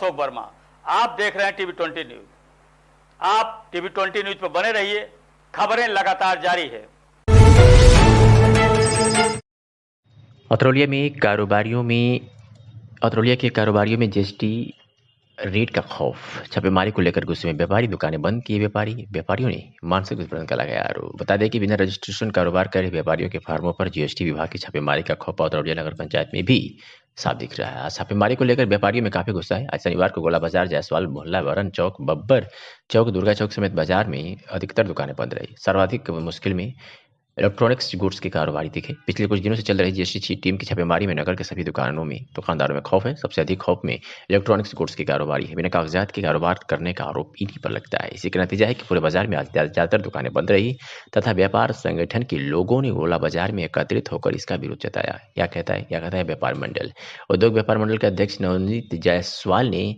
अशोक वर्मा। आप देख रहे हैं टीवी 20 न्यूज। आप टीवी 20 न्यूज पर बने रहिए, खबरें लगातार जारी है। अतरौलिया के कारोबारियों में जीएसटी रेट का खौफ। छापेमारी को लेकर गुस्से में व्यापारी, दुकानें बंद किए। व्यापारियों ने मानसिक उत्पीड़न का लगाया आरोप। बता दें कि बिना रजिस्ट्रेशन कारोबार कर रहे व्यापारियों के फार्मों पर जीएसटी विभाग की छापेमारी का खौफ अतरौलिया नगर पंचायत में भी साफ दिख रहा है। आज छापेमारी को लेकर व्यापारियों में काफी गुस्सा है। आज शनिवार को गोला बाजार, जायसवाल मोहल्ला, वरन चौक, बब्बर चौक, दुर्गा चौक समेत बाजार में अधिकतर दुकानें बंद रही। सर्वाधिक मुश्किल में इलेक्ट्रॉनिक्स गुड्स के कारोबारी दिखे। पिछले कुछ दिनों से चल रही जीएसटी टीम की छापेमारी में नगर के सभी दुकानदारों में खौफ है। सबसे अधिक खौफ में इलेक्ट्रॉनिक्स गुड्स के कारोबारी है। बिना कागजात के कारोबार करने का आरोप इन्हीं पर लगता है। इसी का नतीजा है कि पूरे बाजार में आज ज्यादातर दुकानें बंद रही तथा व्यापार संगठन के लोगों ने गोला बाजार में एकत्रित होकर इसका विरोध जताया। क्या कहता है व्यापार मंडल। उद्योग व्यापार मंडल के अध्यक्ष नवनीत जायसवाल ने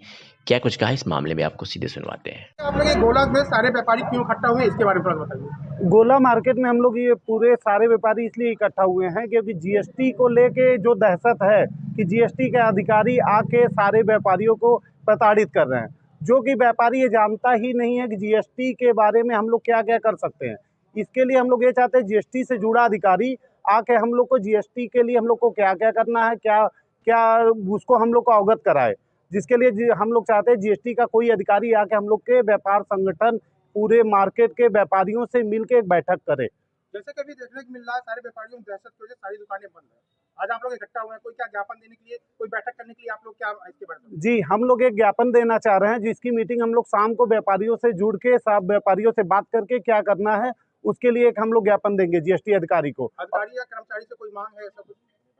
क्या कुछ कहा इस मामले में, आपको सीधे सुनवाते हैं। आप लोग ये गोला में सारे व्यापारी क्यों इकट्ठा हुए, इसके बारे में थोड़ा बताइए। गोला मार्केट में हम लोग ये पूरे सारे व्यापारी इसलिए इकट्ठा हुए हैं क्योंकि जीएसटी को लेके जो दहशत है कि जीएसटी के अधिकारी आके सारे व्यापारियों को प्रताड़ित कर रहे हैं, जो कि व्यापारी ये जानता ही नहीं है कि जीएसटी के बारे में हम लोग क्या क्या कर सकते हैं। इसके लिए हम लोग ये चाहते हैं जीएसटी से जुड़ा अधिकारी आके हम लोग को जीएसटी के लिए हम लोग को क्या क्या करना है, क्या क्या उसको हम लोग को अवगत कराए। जिसके लिए हम लोग चाहते हैं जीएसटी का कोई अधिकारी आके हम लोग के व्यापार संगठन पूरे मार्केट के व्यापारियों से मिलकर एक बैठक करे। जैसे कभी देखने को मिल रहा है सारे व्यापारियों की दहशत की वजह से सारी दुकानें बंद है। आज आप लोग इकट्ठा हुए हैं, कोई क्या ज्ञापन देने के लिए, कोई बैठक करने के लिए आप लोग क्या इसके बारे में? जी, हम लोग एक ज्ञापन देना चाह रहे हैं जिसकी मीटिंग हम लोग शाम को व्यापारियों से जुड़ के सब व्यापारियों से बात करके क्या करना है उसके लिए एक हम लोग ज्ञापन देंगे जीएसटी अधिकारी को। अधिकारी या कर्मचारी से कोई मांग है ऐसा कुछ?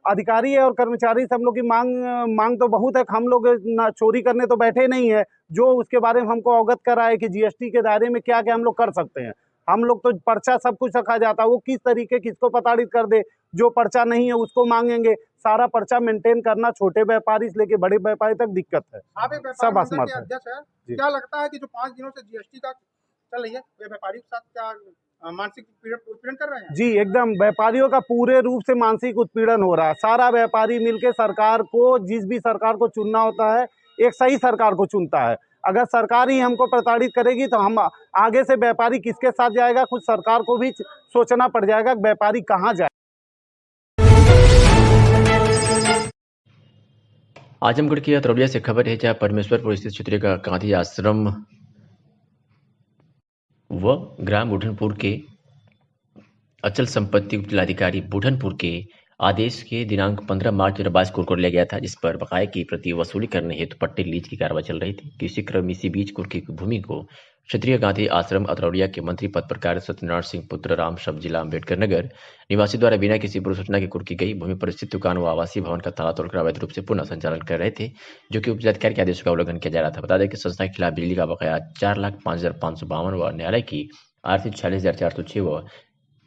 अधिकारी है और कर्मचारी से हम लोग की मांग तो बहुत है। हम लोग ना चोरी करने तो बैठे नहीं है, जो उसके बारे में हमको अवगत कराए कि जीएसटी के दायरे में क्या क्या हम लोग कर सकते हैं। हम लोग तो पर्चा सब कुछ रखा जाता है, वो किस तरीके किसको प्रताड़ित कर दे, जो पर्चा नहीं है उसको मांगेंगे। सारा पर्चा मेंटेन करना छोटे व्यापारी से लेके बड़े व्यापारी तक दिक्कत है। आप एक सब व्यापार असमर्थ के है। अध्यक्ष है, क्या लगता है कि जो 5 दिनों से जीएसटी का चल रही है वे व्यापारियों के साथ क्या मानसिक उत्पीड़न कर रहे हैं? जी एकदम, व्यापारियों का पूरे रूप से मानसिक उत्पीड़न हो रहा है। सारा व्यापारी मिलके सरकार को, जिस भी सरकार को चुनना होता है, एक सही सरकार को चुनता है। अगर सरकार ही हमको प्रताड़ित करेगी तो हम आगे से व्यापारी किसके साथ जाएगा, खुद सरकार को भी सोचना पड़ जाएगा व्यापारी कहाँ जाए। आजमगढ़ की अतरौलिया से खबर है, जहां परमेश्वरपुर स्थित क्षेत्रीय गांधी आश्रम व ग्राम बुढ़नपुर के अचल संपत्ति जिलाधिकारी बुढ़नपुर के आदेश के दिनांक 15 मार्च 2022 को कुर्क लिया गया था, जिस पर बकाये की प्रति वसूली करने हेतु पट्टे लीज की कार्रवाई चल रही थी। किसी क्रम इसी बीच कुर्क की भूमि को क्षेत्रीय गांधी आश्रम अतरौलिया के मंत्री पद पर कार्यरत सत्यनारायण सिंह पुत्र राम शब्द जिला अम्बेडकर नगर निवासी द्वारा बिना किसी पूर्व सूचना के कुर्क की गई। भूमि पर स्थित दुकान व आवासीय भवन का ताला तोड़कर अवैध रूप से पुनः संचालन कर रहे थे, जो कि उप जिलाधिकारी के आदेश का उल्लंघन किया जा रहा था। बता दें कि संस्था के खिलाफ बिजली का बकाया 4,05,552 व न्यायालय की आर्थिक 46,406 व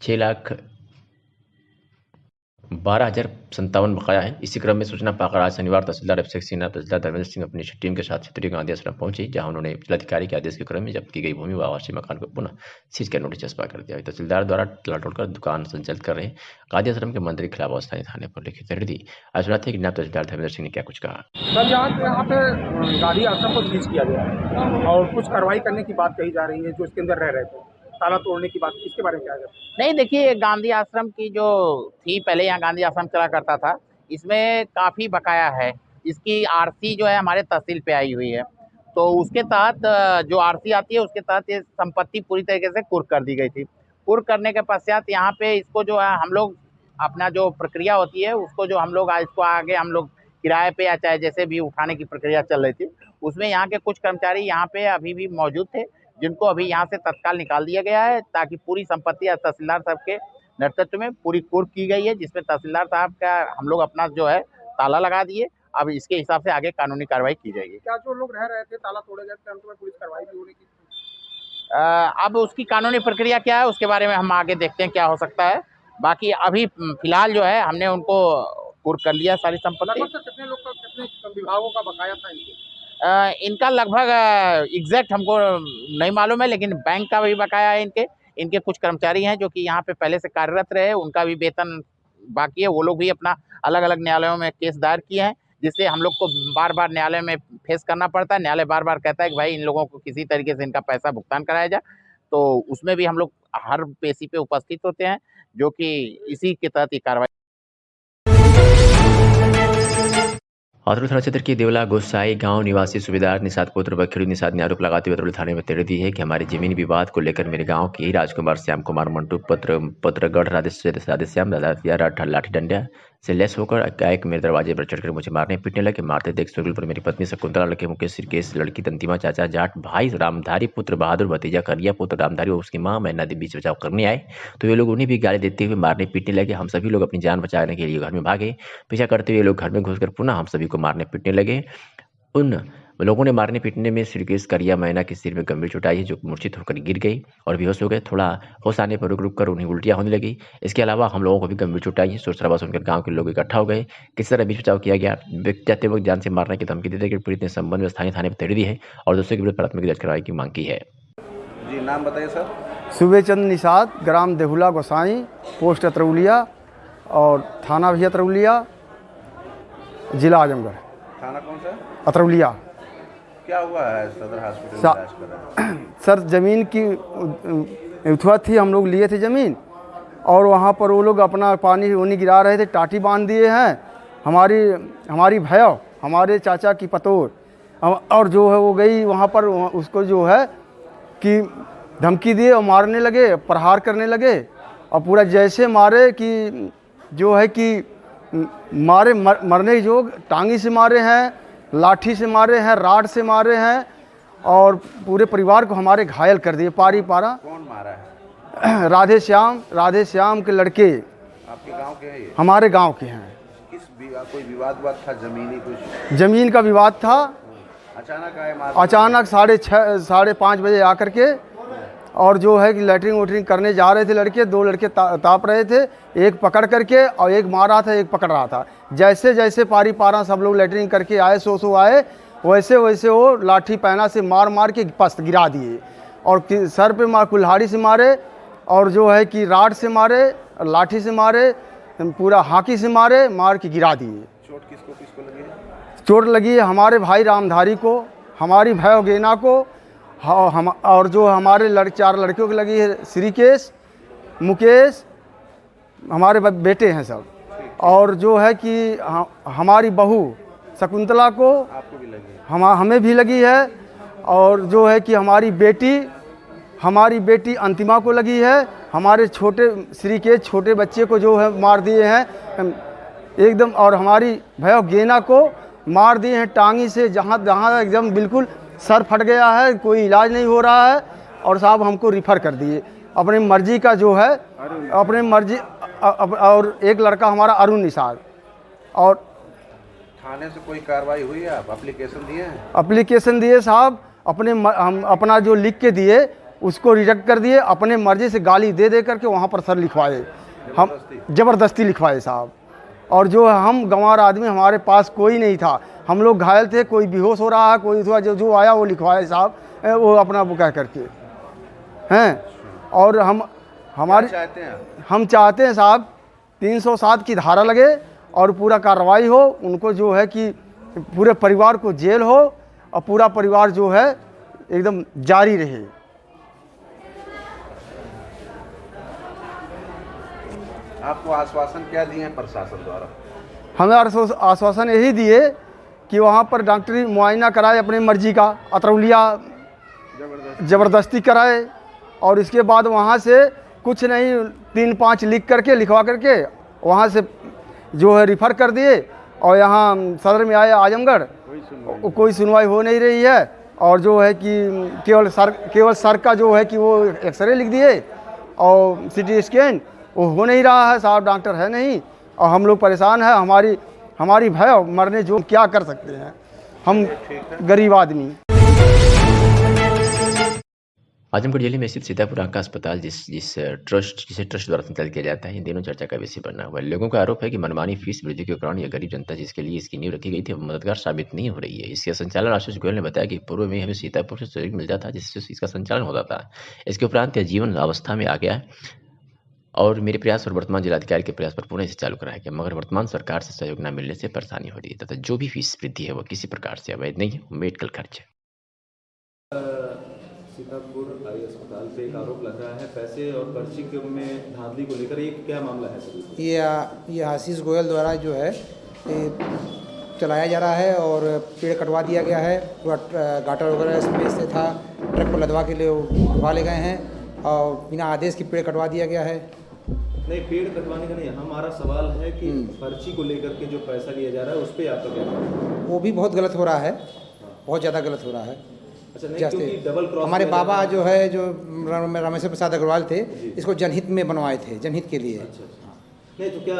6,12,57 बकाया है। इसी क्रम में सूचना पाकर आज शनिवार तहसीलदार अभिषेक सिंह, तहसीलदार धर्मेंद्र सिंह अपनी टीम के साथ क्षेत्रीय गांधी आश्रम पहुंचे, जहां उन्होंने जिलाधिकारी के आदेश के क्रम में जब्त की गई भूमि व आवासीय मकान को पुनः सीज कर नोटिस चस्पा कर दिया। तहसीलदार द्वारा ताला तोड़कर दुकान संचालित कर रहे गांधी आश्रम के मंत्री के खिलाफ स्थानीय थाने पर लिखित तहरीर दी। आज सुना थे कि नायब तहसीलदार धर्मेंद्र सिंह ने क्या कुछ कहा। सर, यहाँ पे गांधी आश्रम को सीज किया गया है और कुछ कार्रवाई करने की बात कही जा रही है, जो इसके अंदर रह रहे थे, ताला तोड़ने की बात, इसके बारे में क्या है? नहीं, देखिए, गांधी आश्रम की जो थी, पहले यहाँ गांधी आश्रम चला करता था, इसमें काफ़ी बकाया है। इसकी आरसी जो है हमारे तहसील पे आई हुई है, तो उसके तहत जो आरसी आती है उसके तहत ये संपत्ति पूरी तरीके से कुर्क कर दी गई थी। कुर्क करने के पश्चात यहाँ पे इसको जो है हम लोग अपना जो प्रक्रिया होती है उसको जो हम लोग इसको आगे हम लोग किराए पे या चाहे जैसे भी उठाने की प्रक्रिया चल रही थी, उसमें यहाँ के कुछ कर्मचारी यहाँ पे अभी भी मौजूद थे, जिनको अभी यहाँ से तत्काल निकाल दिया गया है, ताकि पूरी संपत्ति तहसीलदार साहब के नेतृत्व में पूरी कुर्क की गई है, जिसमें तहसीलदार साहब का हम लोग अपना जो है ताला लगा दिए। अब इसके हिसाब से आगे कानूनी कार्रवाई की जाएगी। क्या जो लोग रह रहे थे ताला तोड़े गए थे, अंत में पुलिस कार्रवाई भी होने की? अब उसकी कानूनी प्रक्रिया क्या है उसके बारे में हम आगे देखते हैं क्या हो सकता है। बाकी अभी फिलहाल जो है हमने उनको कुर्क कर लिया सारी संपत्ति। कितने लोग का, कितने विभागों का बकाया था इनके? इनका लगभग एग्जैक्ट हमको नहीं मालूम है, लेकिन बैंक का भी बकाया है। इनके कुछ कर्मचारी हैं जो कि यहाँ पे पहले से कार्यरत रहे, उनका भी वेतन बाकी है। वो लोग भी अपना अलग अलग न्यायालयों में केस दायर किए हैं, जिससे हम लोग को बार बार न्यायालय में फेस करना पड़ता है। न्यायालय बार बार कहता है कि भाई इन लोगों को किसी तरीके से इनका पैसा भुगतान कराया जाए, तो उसमें भी हम लोग हर पेशी पे उपस्थित होते हैं, जो कि इसी के तहत ये कार्रवाई। औतरौली थाना क्षेत्र के देवला गोसाई गांव निवासी सूबेदार निषाद पुत्र बखेड़ी निषाद ने आरोप लगाते हुए औतरौली थाने में तेड़ी दी है कि हमारी जमीन विवाद को लेकर मेरे गांव के ही राजकुमार श्याम कुमार मंटू पत्रगढ़ राधेश्याम लाठी डंडा से लेस होकर एकाएक मेरे दरवाजे पर चढ़कर मुझे मारने पीटने लगे। मारते देख सुगल पर मेरी पत्नी शकुंतला, लड़के मुकेश सिरकेश, लड़की तंतिमा, चाचा जाट भाई रामधारी पुत्र बहादुर, भतीजा करिया पुत्र रामधारी और उसकी मां मैना बीच बचाव करने आए तो ये लोग उन्हें भी गाली देते हुए मारने पीटने लगे। हम सभी लोग अपनी जान बचाने के लिए घर में भागे। पीछा करते हुए लोग घर में घुसकर पुनः हम सभी को मारने पीटने लगे। उन लोगों ने मारने पीटने में सिरकेश, करिया, मैना के सिर में गंभीर चोट आई है, जो मूर्छित होकर गिर गई और बेहोश हो गए। थोड़ा होश आने पर रुक कर उन्हें उल्टियां होने लगी। इसके अलावा हम लोगों को भी गंभीर चोट आई है। शोर शराबा सुनकर गांव के लोग इकट्ठा हो गए। किस तरह बीच बचाव किया गया, व्यक्ति जाते वक्त जान से मारने की धमकी देते कि पीड़ित ने संबंध में स्थानीय थाने पर तेड़ी दी है और दोषियों के विरुद्ध प्राथमिक दर्ज करवाने की मांग की है। जी, नाम बताइए सर। सूबेचंद निषाद, ग्राम देहुला गोसाई, पोस्ट अतरौलिया और थाना भी अतरौलिया, जिला आजमगढ़। थाना कौन सा? अतरौलिया। क्या हुआ है? सदर हॉस्पिटल में इलाज कर रहे हैं। सर जमीन की उठवा थी, हम लोग लिए थे ज़मीन और वहाँ पर वो लोग अपना पानी उनी गिरा रहे थे, टाटी बांध दिए हैं। हमारी भैया, हमारे चाचा की पतोर और जो है वो गई वहाँ पर, उसको जो है कि धमकी दिए और मारने लगे, प्रहार करने लगे और पूरा जैसे मारे कि जो है कि मरने जो टांगी से मारे हैं, लाठी से मारे हैं, राड से मारे हैं और पूरे परिवार को हमारे घायल कर दिए। पारी पारा। कौन मारा है? राधे श्याम के लड़के। आपके गांव के हैं ये? हमारे गांव के हैं। कोई विवाद था जमीनी? कुछ जमीन का विवाद था। अचानक आए? अचानक 6:30 5:30 बजे आकर के और जो है कि लैटरिन वोटरिंग करने जा रहे थे लड़के, 2 लड़के ताप रहे थे, एक पकड़ करके और एक मार रहा था, एक पकड़ रहा था। जैसे जैसे पारी पारा सब लोग लैटरिन करके आए, सो आए, वैसे वैसे वो लाठी पैना से मार के पस्त गिरा दिए और सर पे मार, कुल्हाड़ी से मारे और जो है कि राड से मारे, लाठी से मारे, पूरा हाकी से मार के गिरा दिए। चोट किसको लगी है? चोट लगी है हमारे भाई रामधारी को, हमारी भाई गेना को, हम और जो हमारे 4 लड़कियों को लगी है, श्रीकेश, मुकेश, हमारे बेटे हैं सब। और जो है कि हमारी बहू शकुंतला को, आपको भी लगी है? हमें भी लगी है। और जो है कि हमारी बेटी अंतिमा को लगी है। हमारे छोटे श्रीकेश छोटे बच्चे को जो है मार दिए हैं एकदम, और हमारी भैया गेना को मार दिए हैं टांगी से, जहाँ एकदम बिल्कुल सर फट गया है, कोई इलाज नहीं हो रहा है और साहब हमको रिफ़र कर दिए अपनी मर्जी का जो है, अपनी मर्जी। और एक लड़का हमारा अरुण निषाद। और थाने से कोई कार्रवाई हुई है? आप एप्लीकेशन दिए हैं? एप्लीकेशन दिए साहब, हम अपना जो लिख के दिए उसको रिजेक्ट कर दिए, अपने मर्जी से गाली दे करके वहाँ पर सर लिखवाए, हम ज़बरदस्ती लिखवाए साहब। और जो हम गंवार आदमी, हमारे पास कोई नहीं था, हम लोग घायल थे, कोई बेहोश हो रहा है, कोई जो आया वो लिखवाए साहब, वो अपना वो कह करके हैं। और हम चाहते हैं साहब 307 की धारा लगे और पूरा कार्रवाई हो, उनको जो है कि पूरे परिवार को जेल हो और पूरा परिवार जो है एकदम जारी रहे। आपको आश्वासन क्या दिए हैं प्रशासन द्वारा? हमें आश्वासन यही दिए कि वहाँ पर डॉक्टरी मुआयना कराए अपनी मर्जी का, अतरौलिया ज़बरदस्ती कराए और इसके बाद वहाँ से कुछ नहीं 3-5 लिखवा करके वहाँ से जो है रिफ़र कर दिए और यहाँ सदर में आए आजमगढ़, कोई सुनवाई हो नहीं रही है। और जो है कि केवल सर का जो है कि वो एक्सरे लिख दिए और CT स्कैन, वो हो नहीं रहा है साहब, डॉक्टर है नहीं और हम लोग परेशान हैं। हमारी भय मरने जो क्या कर सकते हैं, हम गरीब आदमी। आजमगढ़ जिले में स्थित सीतापुर आंका अस्पताल जिसे ट्रस्ट द्वारा संचालित किया जाता है, इन दिनों चर्चा का विषय बना हुआ है। लोगों का आरोप है कि मनमानी फीस वृद्धि के कारण यह गरीब जनता जिसके लिए इसकी नींव रखी गई थी, मददगार साबित नहीं हो रही है। इसके संचालन आशीष गोयल ने बताया कि पूर्व में हमें सीतापुर से सहयोग मिलता था जिससे इसका संचालन होता था। इसके उपरांत यह जीवन अवस्था में आ गया है। और मेरे प्रयास और वर्तमान जिलाधिकारी के प्रयास पर पुनः इसे चालू कराया गया, मगर वर्तमान सरकार से सहयोग न मिलने से परेशानी हो रही है तथा जो भी फीस वृद्धि है वह किसी प्रकार से अवैध नहीं है, मेडिकल खर्च है। सीतापुर आई अस्पताल पे एक आरोप लग रहा है पैसे और पर्ची के में धांधली को लेकर, ये क्या मामला है सर? ये आशीष गोयल द्वारा जो है ये चलाया जा रहा है और पेड़ कटवा दिया गया है, पूरा गाटर वगैरह इसमें से था, ट्रक पर लदवा के लिए उठवा ले गए हैं और बिना आदेश के पेड़ कटवा दिया गया है। नहीं, पेड़ कटवाने का नहीं, हमारा सवाल है कि पर्ची को लेकर के जो पैसा लिया जा रहा है उस पर आपका क्या कहना है? वो भी बहुत गलत हो रहा है, बहुत ज़्यादा गलत हो रहा है। अच्छा, नहीं क्योंकि डबल क्रॉस हमारे बाबा जो है जो रामेश्वर प्रसाद अग्रवाल थे, इसको जनहित में बनवाए थे, जनहित के लिए। अच्छा, नहीं तो क्या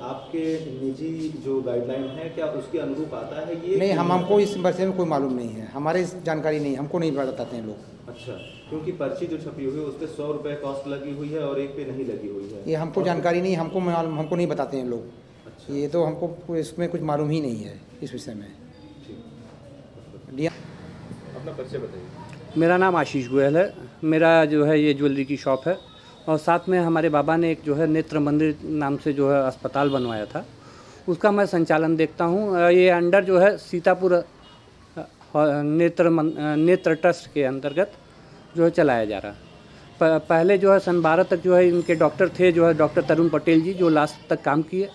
आपके निजी जो गाइडलाइन है क्या उसके अनुरूप आता है ये? नहीं, हमको इस बारे में कोई मालूम नहीं है, हमारे जानकारी नहीं, हमको नहीं बताते हैं लोग। अच्छा, क्योंकि पर्ची जो छपी हुई है उस पर 100 रुपये कॉस्ट लगी हुई है और एक पे नहीं लगी हुई है। ये हमको जानकारी नहीं, हमको नहीं बताते हैं लोग। अच्छा। ये तो हमको इसमें कुछ मालूम ही नहीं है इस विषय में। अपना परिचय बताइए। मेरा नाम आशीष गोयल है, मेरा जो है ये ज्वेलरी की शॉप है और साथ में हमारे बाबा ने एक जो है नेत्र मंदिर नाम से जो है अस्पताल बनवाया था, उसका मैं संचालन देखता हूँ। ये अंडर जो है सीतापुर नेत्र ट्रस्ट के अंतर्गत जो है चलाया जा रहा है। पहले जो है सन 12 तक जो है इनके डॉक्टर थे, जो है डॉक्टर तरुण पटेल जी, जो लास्ट तक काम किए।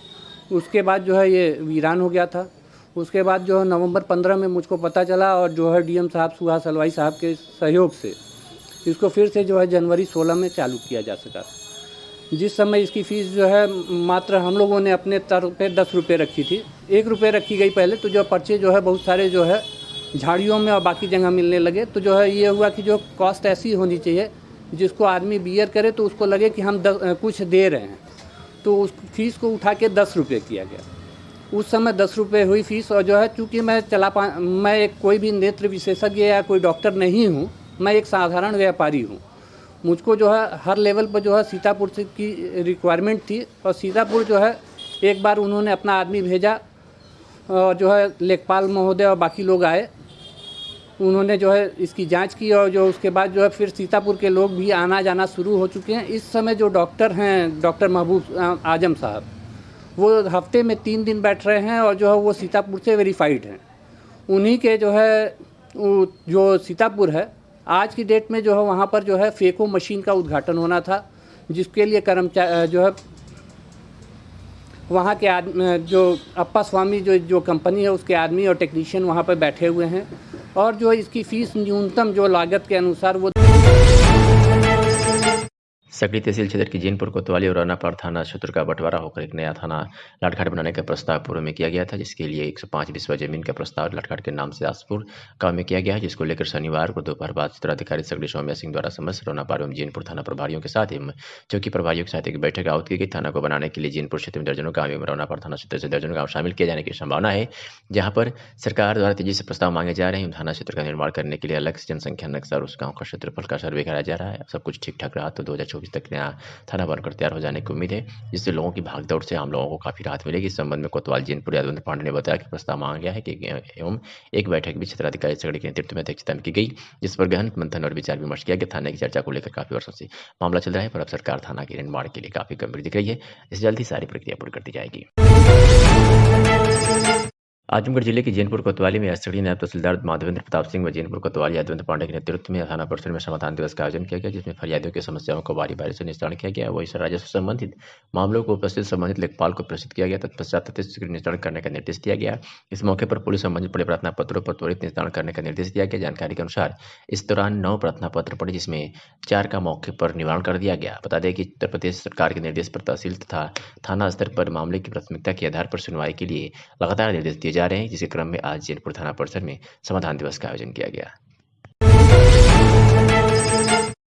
उसके बाद जो है ये वीरान हो गया था। उसके बाद जो है नवंबर 15 में मुझको पता चला और जो है डीएम साहब सुहास हलवाई साहब के सहयोग से इसको फिर से जो है जनवरी 16 में चालू किया जा सका। जिस समय इसकी फ़ीस जो है मात्र हम लोगों ने अपने तर पे 10 रुपये रखी थी, 1 रुपये रखी गई पहले, तो जो पर्चे जो है बहुत सारे जो है झाड़ियों में और बाकी जगह मिलने लगे। तो जो है ये हुआ कि जो कॉस्ट ऐसी होनी चाहिए जिसको आदमी बियर करे तो उसको लगे कि हम कुछ दे रहे हैं, तो उस फीस को उठा के 10 रुपये किया गया। उस समय 10 रुपये हुई फीस। और जो है चूँकि मैं एक कोई भी नेत्र विशेषज्ञ या कोई डॉक्टर नहीं हूँ, मैं एक साधारण व्यापारी हूँ। मुझको जो है हर लेवल पर जो है सीतापुर से की रिक्वायरमेंट थी और सीतापुर जो है एक बार उन्होंने अपना आदमी भेजा और जो है लेखपाल महोदय और बाकी लोग आए, उन्होंने जो है इसकी जांच की और जो उसके बाद जो है फिर सीतापुर के लोग भी आना जाना शुरू हो चुके हैं। इस समय जो डॉक्टर हैं, डॉक्टर महबूब आजम साहब, वो हफ्ते में 3 दिन बैठ रहे हैं और जो है वो सीतापुर से वेरीफाइड हैं। उन्हीं के जो है जो सीतापुर है आज की डेट में जो है वहाँ पर जो है फेको मशीन का उद्घाटन होना था, जिसके लिए कर्मचारी जो है वहाँ के आदमी, जो अप्पा स्वामी जो कंपनी है उसके आदमी और टेक्नीशियन वहाँ पर बैठे हुए हैं और जो इसकी फ़ीस न्यूनतम जो लागत के अनुसार वो सकरी तहसील क्षेत्र की जैनपुर कोतवाली और अनापार थाना क्षेत्र का बंटवारा होकर एक नया थाना लाठघाट बनाने का प्रस्ताव पूर्व में किया गया था, जिसके लिए 105 बिस्वा जमीन का प्रस्ताव लाठघाट के नाम से दासपुर गांव में किया गया है, जिसको लेकर शनिवार को दोपहर बाद क्षेत्राधिकारी सकरी सौम्या सिंह द्वारा समस्त अनापार एवं जैनपुर थाना प्रभारियों के साथ एवं चौकी प्रभारियों के साथ एक बैठक आहूत की गई। थाना को बनाने के लिए जैनपुर क्षेत्र में दर्जनों गाँव एवं अनापार थाना क्षेत्र से दर्जनों गाँव शामिल किए जाने की संभावना है, जहाँ पर सरकार द्वारा तेजी से प्रस्ताव मांगे जा रहे हैं। थाना क्षेत्र का निर्माण करने के लिए अलग से जनसंख्या नक्शा और उस गाँव का क्षेत्रफल का सर्वे कराया जा रहा है। सब कुछ ठीक ठाक रहा तो 2024 तक नया थाना बनकर तैयार हो जाने की उम्मीद है, जिससे लोगों की भागदौड़ से आम लोगों को काफी राहत मिलेगी। इस संबंध में कोतवाल जैनपुर यादवेंद्र पांडे ने बताया कि प्रस्ताव मांगा गया है कि एवं एक बैठक भी क्षेत्राधिकारी सकड़ी के नेतृत्व में अध्यक्षता में की गई, जिस पर गहन मंथन और विचार विमर्श किया गया। थाने की चर्चा को लेकर काफी वर्षों से मामला चल रहा है, पर अब सरकार थाना के निर्माण के लिए काफी गंभीर दिख रही है। इस जल्द ही सारी प्रक्रिया पूरी कर दी जाएगी। आजमगढ़ जिले की जैनपुर कोतवाली में एसडी नायब तहसीलदार माधवेंद्र प्रताप सिंह व जैनपुर कोतवाली यादवेंद्र पांडे के नेतृत्व में थाना परिसर में समाधान दिवस का आयोजन किया गया, जिसमें फरियादियों की समस्याओं को बारी बारी से निस्तारण किया गया। वहीं राजस्व संबंधित मामलों को उपस्थित संबंधित लेखपाल को प्रेषित किया गया, तत्पश्चात तथ्य निस्तारण करने का निर्देश दिया गया। इस मौके पर पुलिस संबंधित पड़े प्रार्थना पत्रों पर त्वरित निस्तारण करने का निर्देश दिया गया। जानकारी के अनुसार इस दौरान 9 प्रार्थना पत्र पड़े, जिसमें 4 का मौके पर निवारण कर दिया गया। बता दें कि उत्तर प्रदेश सरकार के निर्देश पर तहसील तथा थाना स्तर पर मामले की प्राथमिकता के आधार पर सुनवाई के लिए लगातार निर्देश दिए जा रहे हैं, जिसके क्रम में आज जैनपुर थाना परिसर में समाधान दिवस का आयोजन किया गया।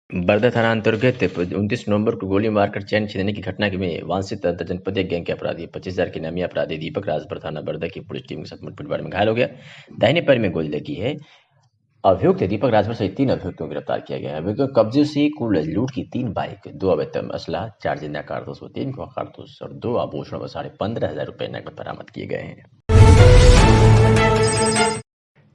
बरदा थाना अंतर्गत 29 नवंबर को गोली मारकर चैन छीनने की घटना में वांछित अंतरजनपदीय गैंग के अपराधी 25,000 के नामी अपराधी दीपक राजभर थाना बरदा की पुलिस टीम के साथ मुठभेड़ में घायल हो गया। दाहिने पैर में गोली लगी है। अभियुक्त दीपक राजभर सहित 3 अभियुक्तों को गिरफ्तार किया गया है। अभियुक्तों कब्जे से कुल लूट की 3 बाइक, 2 अवैध असला, 4 जिंदा कारतूस, 3 कारतूस और 2 आभूषणों में 15,500 रुपए नकद बरामद किए गए हैं।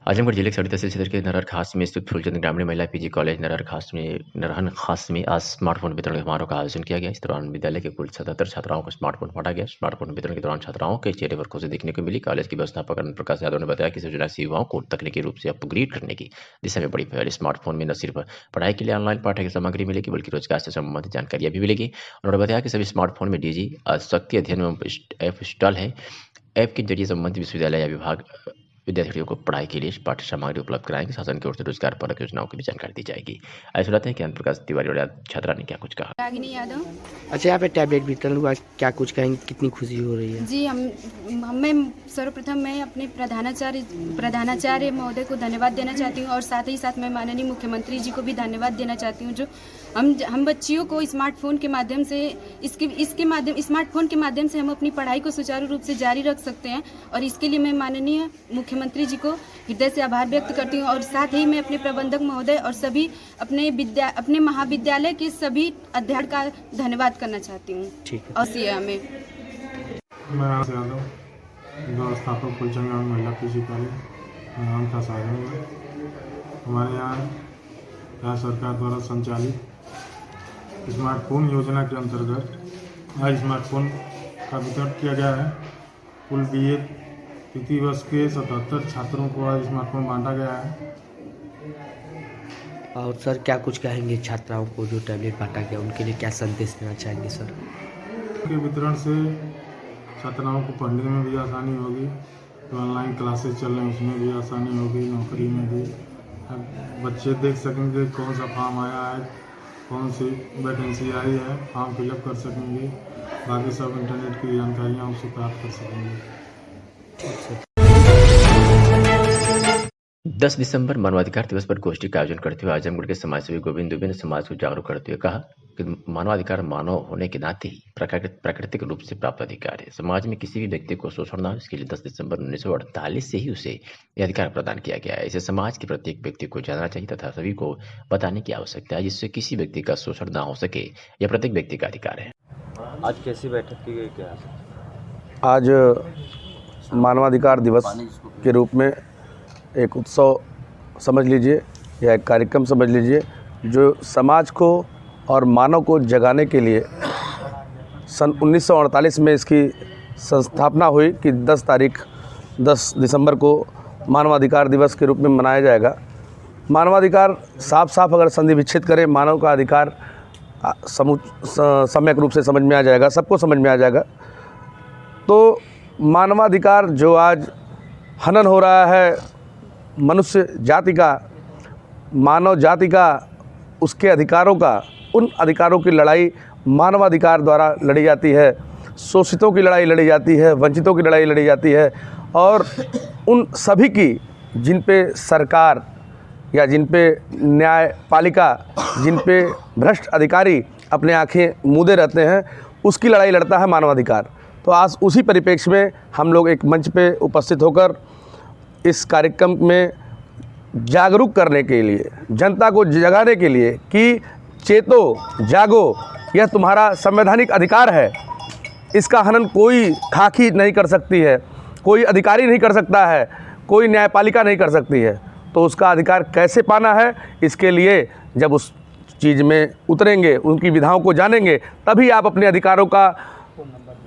आजमगढ़ जिले के सड़ी तहसील क्षेत्र के नरहर खास में स्थित फूलचंद ग्रामीण महिला पीजी कॉलेज नरहर खास में आज स्मार्टफोन वितरण समारोह का आयोजन किया गया। इस दौरान विद्यालय के कुल 77 छात्राओं को स्मार्टफोन बांटा गया। स्मार्टफोन वितरण के दौरान छात्राओं के चेहरे पर खुशी देखने को मिली। कॉलेज के व्यवस्थापक अनंत प्रकाश यादव ने बताया कि इस योजना से युवाओं को तकनीकी रूप से अपग्रेड करने की दिशा में बड़ी पहल। स्मार्टफोन में न सिर्फ पढ़ाई के लिए ऑनलाइन पाठ्य सामग्री मिलेगी बल्कि रोजगार से संबंधित जानकारियां भी मिलेगी। उन्होंने बताया कि सभी स्मार्टफोन में डीजी शक्ति अध्ययन एवं ऐप इंस्टॉल है। ऐप के जरिए संबंधित विश्वविद्यालय या विभाग विद्यार्थियों को पढ़ाई के लिए पाठ्य सामग्री उपलब्ध कराएंगे। शासन की ओर से रोजगार परक योजनाओं की भी जानकारी दी जाएगी। आइए सुनाते हैं कि अनंत प्रकाश तिवारी और छात्रा ने क्या कुछ कहा। रागिनी यादव। अच्छा, यहाँ पे टैबलेट वितरण हुआ, क्या कुछ कहेंगे, कितनी खुशी हो रही है? जी, मैं सर्वप्रथम मैं अपने प्रधानाचार्य महोदय को धन्यवाद देना चाहती हूँ और साथ ही साथ मैं माननीय मुख्यमंत्री जी को भी धन्यवाद देना चाहती हूँ जो हम बच्चियों को स्मार्टफोन के माध्यम से स्मार्टफोन के माध्यम से हम अपनी पढ़ाई को सुचारू रूप से जारी रख सकते हैं और इसके लिए मैं माननीय मुख्यमंत्री जी को हृदय से आभार व्यक्त करती हूँ और साथ ही मैं अपने प्रबंधक महोदय और सभी अपने महाविद्यालय के सभी अध्यापक का धन्यवाद करना चाहती हूँ। ठीक है। और सीए में मैं यादव, व्यवस्थापक फूलचंद ग्रामीण महिला पीजी कॉलेज नाम का साधन है। हमारे यहाँ सरकार द्वारा संचालित स्मार्टफोन योजना के अंतर्गत आज स्मार्टफोन का वितरण किया गया है। कुल BA तृतीय वर्ष के 77 छात्रों को आज स्मार्टफोन बांटा गया है। और सर, क्या कुछ कहेंगे छात्राओं को जो टैबलेट बांटा गया, उनके लिए क्या संदेश देना चाहेंगे सर? के वितरण से छात्राओं को पढ़ने में भी आसानी होगी, तो ऑनलाइन क्लासेस चल रहे हैं उसमें भी आसानी होगी, नौकरी में भी बच्चे देख सकेंगे कौन सा फॉर्म आया है, कौन सी वैकेंसी आई है, फॉर्म फिलअप कर सकेंगे। बाकी सब इंटरनेट की जानकारियाँ उससे प्राप्त कर सकेंगे। 10 दिसंबर मानवाधिकार दिवस पर गोष्ठी का आयोजन करते हुए आजमगढ़ के समाजसेवी गोविंद दुबे ने समाज को जागरूक करते हुए कहा कि मानवाधिकार मानव होने के नाते ही प्राकृतिक रूप से प्राप्त अधिकार है। समाज में किसी भी व्यक्ति को शोषण न हो, इसके लिए 10 दिसंबर 1948 से ही उसे यह अधिकार प्रदान किया गया है। इसे समाज के प्रत्येक व्यक्ति को जानना चाहिए तथा सभी को बताने की आवश्यकता है, जिससे किसी व्यक्ति का शोषण न हो सके। यह प्रत्येक व्यक्ति का अधिकार है। आज कैसी बैठक की गई? क्या आज मानवाधिकार दिवस के रूप में एक उत्सव समझ लीजिए या एक कार्यक्रम समझ लीजिए, जो समाज को और मानव को जगाने के लिए सन 1948 में इसकी संस्थापना हुई कि 10 दिसंबर को मानवाधिकार दिवस के रूप में मनाया जाएगा। मानवाधिकार साफ अगर संधि विच्छेद करें, मानव का अधिकार सम्यक रूप से समझ में आ जाएगा, सबको समझ में आ जाएगा। तो मानवाधिकार जो आज हनन हो रहा है मनुष्य जाति का, मानव जाति का, उसके अधिकारों का, उन अधिकारों की लड़ाई मानवाधिकार द्वारा लड़ी जाती है। शोषितों की लड़ाई लड़ी जाती है, वंचितों की लड़ाई लड़ी जाती है और उन सभी की जिन पे सरकार या जिन पे न्यायपालिका, जिन पे भ्रष्ट अधिकारी अपने आंखें मूंदे रहते हैं, उसकी लड़ाई लड़ता है मानवाधिकार। तो आज उसी परिप्रेक्ष्य में हम लोग एक मंच पे उपस्थित होकर इस कार्यक्रम में जागरूक करने के लिए, जनता को जगाने के लिए कि चेतो, जागो, यह तुम्हारा संवैधानिक अधिकार है। इसका हनन कोई खाकी नहीं कर सकती है, कोई अधिकारी नहीं कर सकता है, कोई न्यायपालिका नहीं कर सकती है। तो उसका अधिकार कैसे पाना है, इसके लिए जब उस चीज़ में उतरेंगे, उनकी विधाओं को जानेंगे, तभी आप अपने अधिकारों का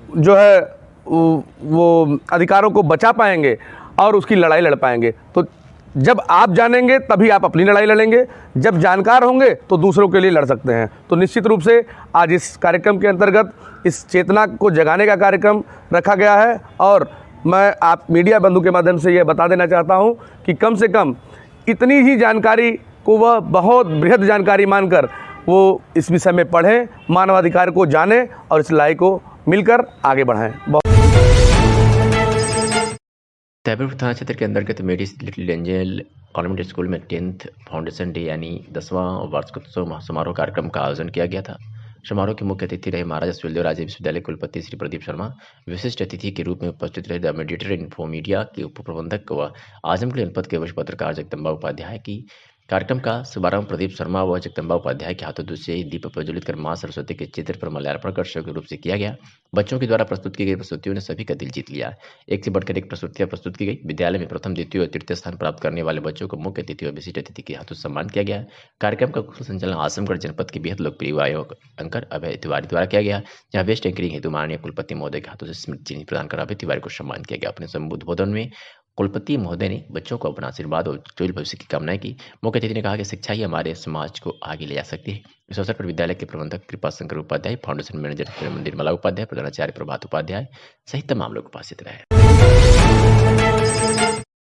जो है वो अधिकारों को बचा पाएंगे और उसकी लड़ाई लड़ पाएंगे। तो जब आप जानेंगे तभी आप अपनी लड़ाई लड़ेंगे, जब जानकार होंगे तो दूसरों के लिए लड़ सकते हैं। तो निश्चित रूप से आज इस कार्यक्रम के अंतर्गत इस चेतना को जगाने का कार्यक्रम रखा गया है और मैं आप मीडिया बंधु के माध्यम से यह बता देना चाहता हूं कि कम से कम इतनी ही जानकारी को वह बहुत बृहद जानकारी मानकर वो इस विषय में पढ़ें, मानवाधिकार को जानें और इस लड़ाई को मिलकर आगे बढ़ाएं। तैयबपुर थाना क्षेत्र के अंतर्गत मेडी लिटिल एंजल कॉन्वेंट स्कूल में 10th फाउंडेशन डे यानी 10वां वार्षिकोत्सव समारोह कार्यक्रम का आयोजन किया गया था। समारोह के मुख्य अतिथि रहे महाराजा सुहेलदेव राजे विश्वविद्यालय कुलपति श्री प्रदीप शर्मा। विशिष्ट अतिथि के रूप में उपस्थित रहे द मेडिटेटर इन्फो मीडिया के उप प्रबंधक व आजमगढ़ जनपद के वरिष्ठ पत्रकार जगदम्बा उपाध्याय की कार्यक्रम का शुभारंभ प्रदीप शर्मा व जगदम्बा उपाध्याय के हाथों दूसरे दीप प्रज्वलित कर मां सरस्वती के चित्र पर माल्यार्पण कर संयुक्त रूप से किया गया। बच्चों के द्वारा प्रस्तुत की गई प्रस्तुतियों ने सभी का दिल जीत लिया। एक से बढ़कर एक प्रस्तुतियां प्रस्तुत की गई। विद्यालय में प्रथम, द्वितीय और तृतीय स्थान प्राप्त करने वाले बच्चों को मुख्य अतिथि और विशिष्ट अतिथि के हाथों सम्मान किया गया। कार्यक्रम का कुशल संचालन आजमगढ़ जनपद के बेहद लोकप्रिय आयोजक एंकर अभय तिवारी द्वारा किया गया, जहां बेस्ट एंकरिंग हेतु माननीय कुलपति महोदय के हाथों से स्मृति चिन्ह प्रदान कर अभय तिवारी को सम्मान किया गया। अपने संबोधन में कुलपति महोदय ने बच्चों को अपना आशीर्वाद और उज्ज्वल भविष्य की कामनाएं की। मुख्य अतिथि ने कहा कि शिक्षा ही हमारे समाज को आगे ले जा सकती है। इस अवसर पर विद्यालय के प्रबंधक कृपा शंकर उपाध्याय, फाउंडेशन मैनेजर निर्मला उपाध्याय, प्रधानाचार्य प्रभात उपाध्याय सहित तमाम लोग उपस्थित रहे।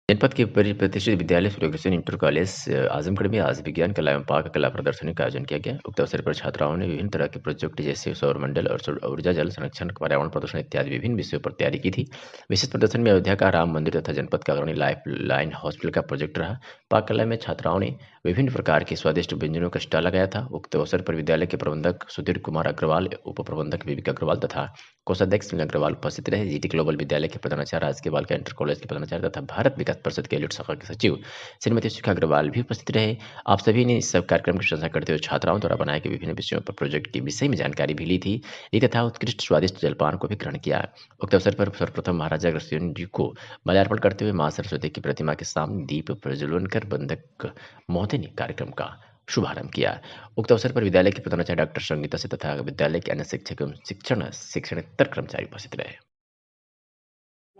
जनपद के प्रतिष्ठित विद्यालय सूर्यग्रसन इंटर कॉलेज आजमगढ़ में आज विज्ञान कला एवं पाक कला प्रदर्शनी का आयोजन किया गया। उक्त अवसर पर छात्राओं ने विभिन्न तरह के प्रोजेक्ट जैसे सौर मंडल और ऊर्जा, जल संरक्षण, पर्यावरण प्रदूषण इत्यादि विभिन्न विषयों पर तैयारी की थी। विशेष प्रदर्शन में अयोध्या का राम मंदिर तथा जनपद का अग्रणी लाइफ लाइन हॉस्पिटल का प्रोजेक्ट रहा। पाक कला में छात्राओं ने विभिन्न प्रकार के स्वादिष्ट व्यंजनों का स्टॉल लगाया था। उक्त अवसर पर विद्यालय के प्रबंधक सुधीर कुमार अग्रवाल, उप प्रबंधक विवेक अग्रवाल तथा कोषाध्यक्ष सुनील अग्रवाल उपस्थित रहे। जीटी ग्लोबल विद्यालय के प्रधानाचार्य, राजकीय बालिका इंटर कॉलेज के प्रधानाचार्य तथा भारत विकास परिषद के एलिट शाखा के सचिव श्रीमती शिखा अग्रवाल भी उपस्थित रहे। आप सभी ने इस सब कार्यक्रम की प्रशंसा करते हुए छात्राओं द्वारा बनाए गए विभिन्न विषयों पर प्रोजेक्ट के विषय में जानकारी भी ली थी तथा उत्कृष्ट स्वादिष्ट जलपान को भी ग्रहण किया। उक्त अवसर पर सर्वप्रथम महाराजा अग्रसेन जी को माल्यार्पण करते हुए मां सरस्वती की प्रतिमा के सामने दीप प्रज्वलन कर बंधक महोदय ने कार्यक्रम का शुभारंभ किया। उक्त अवसर पर विद्यालय के प्रधानाचार्य डॉक्टर संगीता से तथा विद्यालय के अन्य शिक्षक एवं शिक्षणेतर कर्मचारी उपस्थित रहे।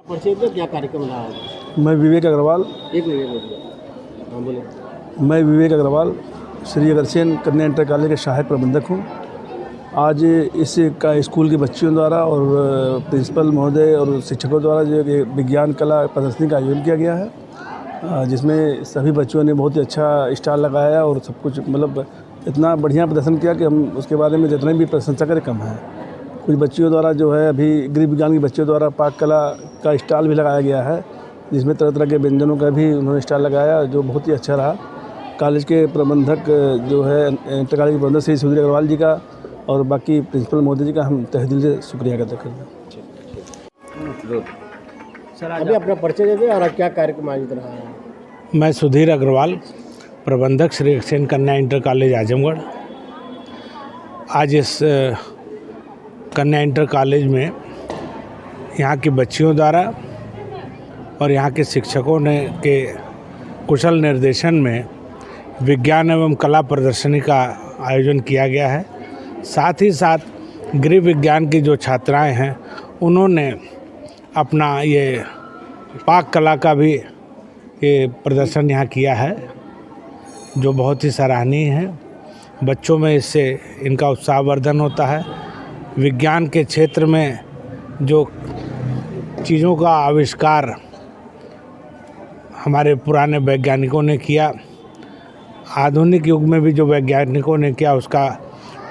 क्या कार्यक्रम रहा? मैं विवेक अग्रवाल श्री अग्रसेन कन्या इंटर कॉलेज के सहायक प्रबंधक हूँ। आज इस का स्कूल के बच्चों द्वारा और प्रिंसिपल महोदय और शिक्षकों द्वारा जो विज्ञान कला प्रदर्शनी का आयोजन किया गया है, जिसमें सभी बच्चों ने बहुत ही अच्छा स्टॉल लगाया और सब कुछ मतलब इतना बढ़िया प्रदर्शन किया कि हम उसके बारे में जितने भी प्रशंसा करें कम है। कुछ बच्चियों द्वारा जो है अभी गृह विज्ञान के बच्चों द्वारा पाक कला का स्टॉल भी लगाया गया है, जिसमें तरह तरह के व्यंजनों का भी उन्होंने स्टॉल लगाया जो बहुत ही अच्छा रहा। कॉलेज के प्रबंधक जो है इंटर कॉलेज के प्रबंधक श्री सुधीर अग्रवाल जी का और बाकी प्रिंसिपल महोदय जी का हम तहे दिल से शुक्रिया अदा करते हैं। सर अभी अपना परिचय दे दें और क्या कार्यक्रम आयोजित रहा है? मैं सुधीर अग्रवाल, प्रबंधक श्री अग्रसेन कन्या इंटर कॉलेज आजमगढ़। आज इस कन्या इंटर कॉलेज में यहाँ की बच्चियों द्वारा और यहाँ के शिक्षकों ने के कुशल निर्देशन में विज्ञान एवं कला प्रदर्शनी का आयोजन किया गया है। साथ ही साथ गृह विज्ञान की जो छात्राएं हैं उन्होंने अपना ये पाक कला का भी ये प्रदर्शन यहाँ किया है, जो बहुत ही सराहनीय है। बच्चों में इससे इनका उत्साहवर्धन होता है। विज्ञान के क्षेत्र में जो चीज़ों का आविष्कार हमारे पुराने वैज्ञानिकों ने किया, आधुनिक युग में भी जो वैज्ञानिकों ने किया उसका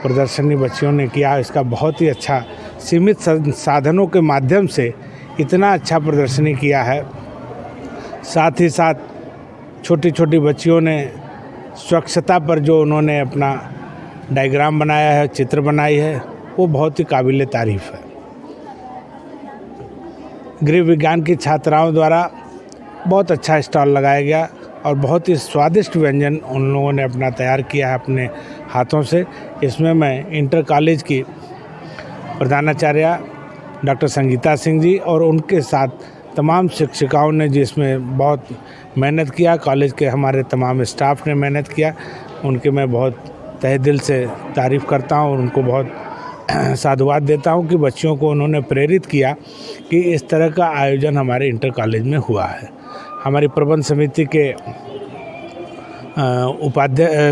प्रदर्शनी बच्चियों ने किया। इसका बहुत ही अच्छा सीमित साधनों के माध्यम से इतना अच्छा प्रदर्शनी किया है। साथ ही साथ छोटी छोटी बच्चियों ने स्वच्छता पर जो उन्होंने अपना डायग्राम बनाया है, चित्र बनाई है, वो बहुत ही काबिल तारीफ़ है। गृह विज्ञान की छात्राओं द्वारा बहुत अच्छा स्टॉल लगाया गया और बहुत ही स्वादिष्ट व्यंजन उन लोगों ने अपना तैयार किया है अपने हाथों से। इसमें मैं इंटर कॉलेज की प्रधानाचार्य डॉक्टर संगीता सिंह जी और उनके साथ तमाम शिक्षिकाओं ने जिसमें बहुत मेहनत किया, कॉलेज के हमारे तमाम स्टाफ ने मेहनत किया, उनके मैं बहुत तहे दिल से तारीफ़ करता हूँ और उनको बहुत साधुवाद देता हूँ कि बच्चियों को उन्होंने प्रेरित किया कि इस तरह का आयोजन हमारे इंटर कॉलेज में हुआ है। हमारी प्रबंध समिति के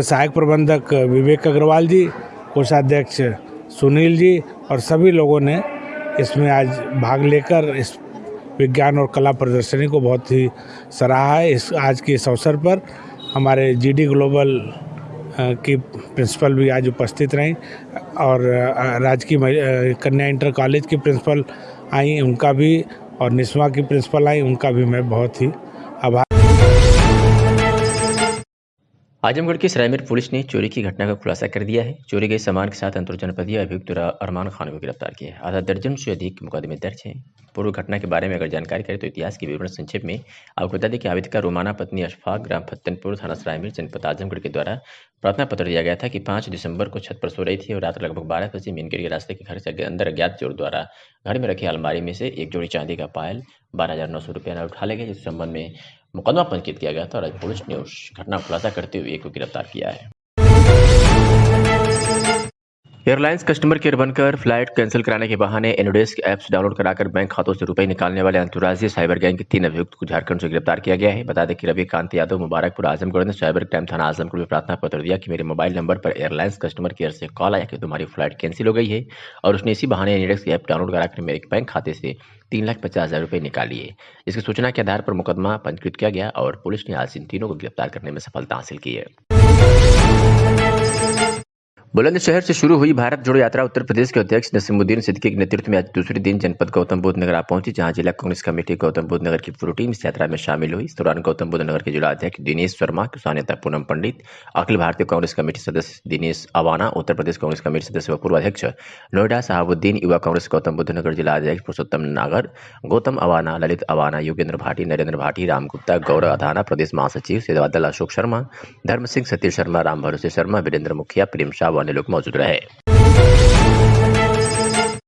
सहायक प्रबंधक विवेक अग्रवाल जी, कोषाध्यक्ष सुनील जी और सभी लोगों ने इसमें आज भाग लेकर इस विज्ञान और कला प्रदर्शनी को बहुत ही सराहा है। इस आज के इस अवसर पर हमारे जीडी ग्लोबल की प्रिंसिपल भी आज उपस्थित रहीं और राजकीय कन्या इंटर कॉलेज की प्रिंसिपल आई, उनका भी, और निस्वा की प्रिंसिपल आई, उनका भी मैं बहुत ही आभार। आजमगढ़ की सरायमेर पुलिस ने चोरी की घटना का खुलासा कर दिया है। चोरी गए सामान के साथ अंतरजनपदीय अभियुक्त अरमान खान को गिरफ्तार किया है। आधा दर्जन से अधिक मुकदमे दर्ज हैं। पूर्व घटना के बारे में अगर जानकारी करें तो इतिहास के विवरण संक्षेप में आपको बता दें कि आवेदक का रोमाना पत्नी अशफाक ग्राम फत्तनपुर थाना सरायमेर जनपद आजमगढ़ के द्वारा प्रार्थना पत्र दिया गया था कि 5 दिसंबर को छत पर सो रही थी और रात लगभग 12 बजे मेन गेट के रास्ते के घर से अंदर अज्ञात चोर द्वारा घर में रखी अलमारी में से एक जोड़ी चांदी का पायल 12,900 रुपया न उठा ले गए। इस संबंध में मुकदमा पंजीकृत किया गया था और आज पुलिस ने उस घटना को खुलासा करते हुए एक को गिरफ्तार किया है। एयरलाइंस कस्टमर केयर बनकर फ्लाइट कैंसिल कराने के बहाने एनोडेस्क ऐप्स डाउनलोड कराकर बैंक खातों से रुपए निकालने वाले अंतर्राज्यीय साइबर गैंग के 3 अभियुक्त को झारखंड से गिरफ्तार किया गया है। बता दें कि रविकांत यादव मुबारकपुर आजमगढ़ ने साइबर क्राइम थाना आजमगढ़ में प्रार्थना पत्र दिया कि मेरे मोबाइल नंबर पर एयरलाइंस कस्टमर केयर से कॉल आया कि तुम्हारी फ्लाइट कैंसिल हो गई है और उसने इसी बहाने एनोडेस्क ऐप डाउनलोड कराकर मेरे बैंक खाते से 3,50,000 रुपये निकाल लिए। इसकी सूचना के आधार पर मुकदमा पंजीकृत किया गया और पुलिस ने आज इन तीनों को गिरफ्तार करने में सफलता हासिल की है। बुलंदशहर से शुरू हुई भारत जोड़ो यात्रा उत्तर प्रदेश के अध्यक्ष नसीमुद्दीन सिद्दीकी के नेतृत्व में आज दूसरे दिन जनपद गौतम बुद्ध नगर आ पहुंची, जहां जिला कांग्रेस कमेटी गौतम बुद्ध नगर की पूरी टीम इस यात्रा में शामिल हुई। इस दौरान गौतम बुद्ध नगर के जिला अध्यक्ष दिनेश शर्मा, किसान नेता पूनम पंडित, अखिल भारतीय कांग्रेस कमेटी सदस्य दिनेश अवाना, उत्तर प्रदेश कांग्रेस कमेटी सदस्य व पूर्व अध्यक्ष नोएडा साहबुद्दीन, युवा कांग्रेस गौतम बुद्ध नगर जिला अध्यक्ष पुरुषोत्तम नागर, गौतम अवाना, ललित अवाना, योगेंद्र भाटी, नरेंद्र भाटी, राम गुप्ता, गौरव अधाना, प्रदेश महासचिव सेवादल अशोक शर्मा, धर्म सिंह, सतीश शर्मा, राम भरोसे शर्मा, वीरेंद्र मुखिया, प्रेम शाह व अन्य लोग मौजूद रहे।